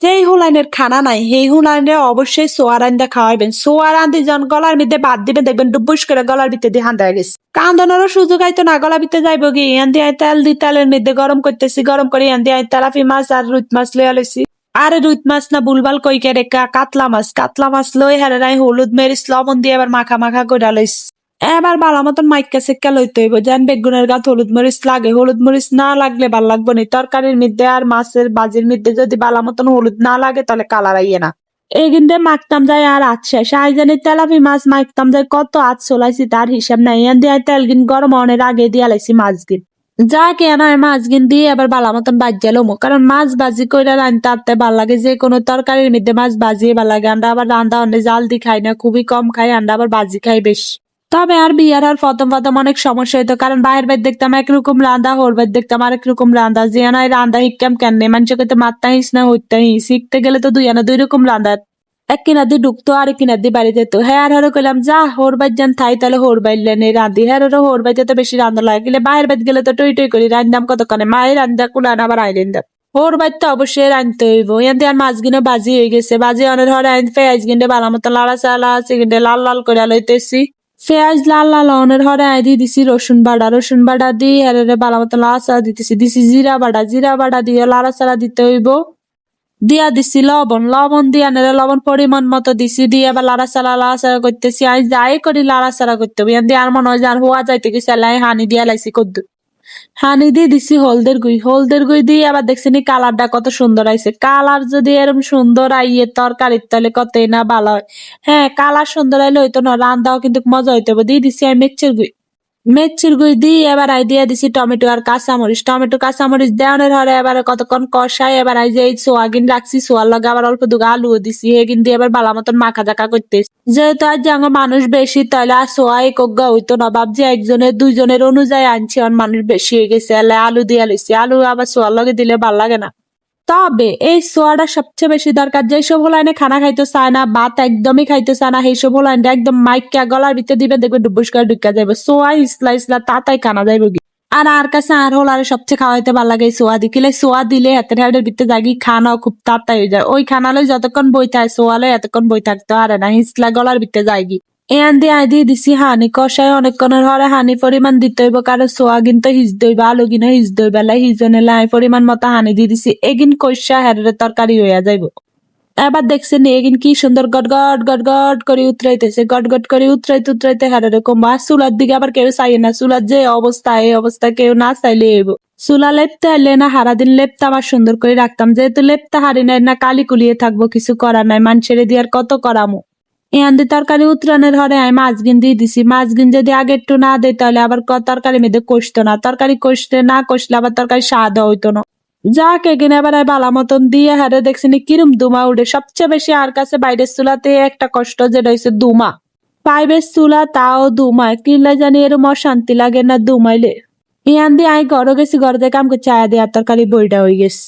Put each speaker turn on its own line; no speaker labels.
যেই হুলাইনের খানা নাই সেই হুলাইনে অবশ্যই সোয়া রান্দা খাওয়াইবেন। সোয়া রান্ধি যখন গলার মধ্যে বাদ দিবেন দেখবেন ডুবুস করে গলার ভিতরে দিয়ে হান্দা গেছে। কান্দনেরও সুযোগ আইতো না, গলা ভিতরে যাইব কি ইয়ান দিয়ে তেল দি তেলের মধ্যে গরম করতেছি, গরম করে ইয়ান দিয়ে তেলাপি মাছ আর রুই মাছ লইয়া লইছি। আরে রুই মাছ না বুলবাল কইকে রেখা কাতলা মাছ, কাতলা মাছ লই হেরাই হলুদ মরিচ লবণ দিয়ে এবার মাখা মাখা কইরা লইছি। এবার ভালো মতন মাইক্কা সেক্কা লইতে হইব, যেন বেগুনের গাত হলুদ মরিচ লাগে। হলুদ মরিচ না লাগলে ভাল লাগবে না তরকারির মধ্যে আর মাছের বাজির মধ্যে যদি ভালো মতন হলুদ না লাগে তাহলে কালার আইয়ে না। এগিনতে মাখতাম যাই আর আজ শেষ। আইজানি তেলাপি মাছ মাখতাম যাই কত আজ চলাইছি তার হিসাব নাই। ইয়ান দিয়ে তেলগিন গরম হওয়ার আগে দিয়ে লাইছি মাছগিন। যা কেন মাছগিন দিয়ে এবার ভালো মতন বাজিয়ে লমো, কারণ মাছ ভাজি কইরা রান্তে আনতে ভাল লাগে। যে কোনো তরকারির মধ্যে মাছ ভাজিয়ে ভাল লাগে। আমরা আবার রান্না অনেক জাল দি খাই না, খুবই কম খাই। আমরা আবার ভাজি খাই বেশি। তবে আর বিয়ার আর প্রথম অনেক সমস্যা হইতো, কারণ বাইরের বাড়ি দেখতাম একরকম রান্দা, হোর বাড়ি দেখতাম আরেক রকম রান্দা। যে নাই রান্দা হিকাম কেন মানুষের কাছে মাত্তা হিস না হইতে শিখতে গেলে তো দুই রকম রান্দা। এক কিনার দিয়ে ঢুকতো আর এক কিনার দিয়ে বাড়ি যেত। হ্যাঁ আর হরো কইলাম যা হোর বাড়ি যান থাই তাহলে হোর বাইলে নেই রান্ধি। হ্যাঁ হোর বাড়ি যেতে বেশি রান্দা লাগে গেলে বাইরের বাড়ি গেলে তো টই টই করি রান্দাম কতক্ষণে মায়ের রান্দা কুলান আবার আইলেন দা হোর বাড়ি তো অবশ্যই রাঁধতে হইব। ইয়াতে আর মাছ গিনে বাজি হয়ে গেছে। বাজি অনেক ধরে পেঁয়াজ গিন্ডে ভালো মতো লাড়া চালা চিকেনটা লাল লাল করে লইতেছি। পেঁয়াজ লাল লাল অনের হরে আই দিয়ে দিছি রসুন বাটা দিয়ে এর ভালো মতো লাড়া চালা দিছি জিরা বাটা দিয়ে লাড়া চালা দিতে হইব। দিয়া দিছি লবণ দিয়া নেড়ে লবণ পরিমাণ মতো দিছি দিয়ে আবার লাড়া চালা করতেছি। আমি যাই করি লাড়া চালা করতে হবে। ইয়ান দিয়ে আর মনে হয় যে আর হওয়া যাইতে গেছে লাই হানি দিয়া লাইছি কদ্দু। হানি দিয়ে দিছি হলদের গুই দিয়ে আবার দেখছি নি কালারটা কত সুন্দর আইছে। কালার যদি এরকম সুন্দর আইয়ে তরকারির তাহলে কতই না ভালো হয়। হ্যাঁ কালার সুন্দর আইলে হইতো না, রান্দাও কিন্তু মজা হইতে হবে। দিয়ে দিছি আমি মেথির গুই দিয়ে এবার আই দিয়া দিছি টমেটো আর কাঁচামরিচ দেওয়ানের হরে এবার কতক্ষণ কষাই এবার আই যে এই সোয়াগিন রাখছি সোয়ার লগে আবার অল্প দুগা আলুও দিছি হেগিন দিয়ে এবার ভালো মতন মাখা জাকা করতেছি। যেহেতু আজ যে মানুষ বেশি তাহলে আর সোয়াই কগ্গা হইতো না, ভাবছি একজনের দুইজনের অনুযায়ী আনছি আর মানুষ বেশি হয়ে গেছে এলে আলু দিয়া লইছি। আলু আবার সোয়ার লগে দিলে ভাল লাগে না। তবে এই সোয়াটা সবচেয়ে বেশি দরকার। যেসব হোলাইনে খানা খাইতে চায় না, ভাত একদমই খাইতে চায় না, সেইসব হোলাইনটা একদম মাইকা গলার ভিতরে দিবে দেখবে ডুবুস করে ঢুকা যাবে। সোয়া ইসলা তাতাই খানা যাইব কি। আর কাছে আর হোলারে সবচেয়ে খাওয়াইতে ভালো লাগে এই সোয়া দিলে। সোয়া দিলে হাতের হাড়ের ভিতরে জাগি খানাও খুব তাড়াতাড়ি হয়ে যায়। ওই খানালয় যতক্ষণ বই থাকে সোয়ালে এতক্ষণ বই থাকতে পারে না, হিসলা গলার ভিতরে যায়গি। এন দিয়ে আই দিয়ে দিছি হানি কষাই অনেকক্ষণের হরে হানি পরিমাণ দিতে হইব, কারণ সোয়াগিন তো হিজতে হইব আলু গিনা হিজতে হইব হিজনে লাই পরিমাণ মতো হানি দিয়ে দিছি। এগিন কষা হেরের তরকারি হইয়া যাইব। এবার দেখছেন এগিন কি সুন্দর গট করে উতরাইতেছে। গট করে উতরাইতে হেরের কমবা। চুলার দিকে আবার কেউ চাইয়ে না, চুলার যে অবস্থা এই অবস্থা কেউ না চাইলে হইব। চুলা লেপতে হলে না সারাদিন লেপতে আমার সুন্দর করে রাখতাম, যেহেতু লেপতে হারি নাই না কালি কুলিয়ে থাকবো, কিছু করার নাই মানুষের দিয়ে আর কত করামো। এখান তরকারি উতরানের হরে আমি মাছগিন দিয়ে দিছি। মাছগিন যদি আগে একটু না দেয় তাহলে আবার তরকারি মেয়েদের কষতো না, তরকারি কষলে আবার তরকারি স্বাদ হইতো না। যাকে কিনে এবার ভালো মতন দিয়ে হারে দেখছি কিরম দুমা উঠে। সবচেয়ে বেশি আর কাছে বাইরের চুলাতে একটা কষ্ট যেটা হচ্ছে দুমা। পাইবের চুলা তাও দুমায় কিনলে জানি এরম অশান্তি লাগে না দুমাইলে। ইয়ান দিয়ে আমি ঘরে গেছি, ঘরে দিয়ে কাম করছি আয়া দিয়ে তরকারি বইটা হয়ে গেছে।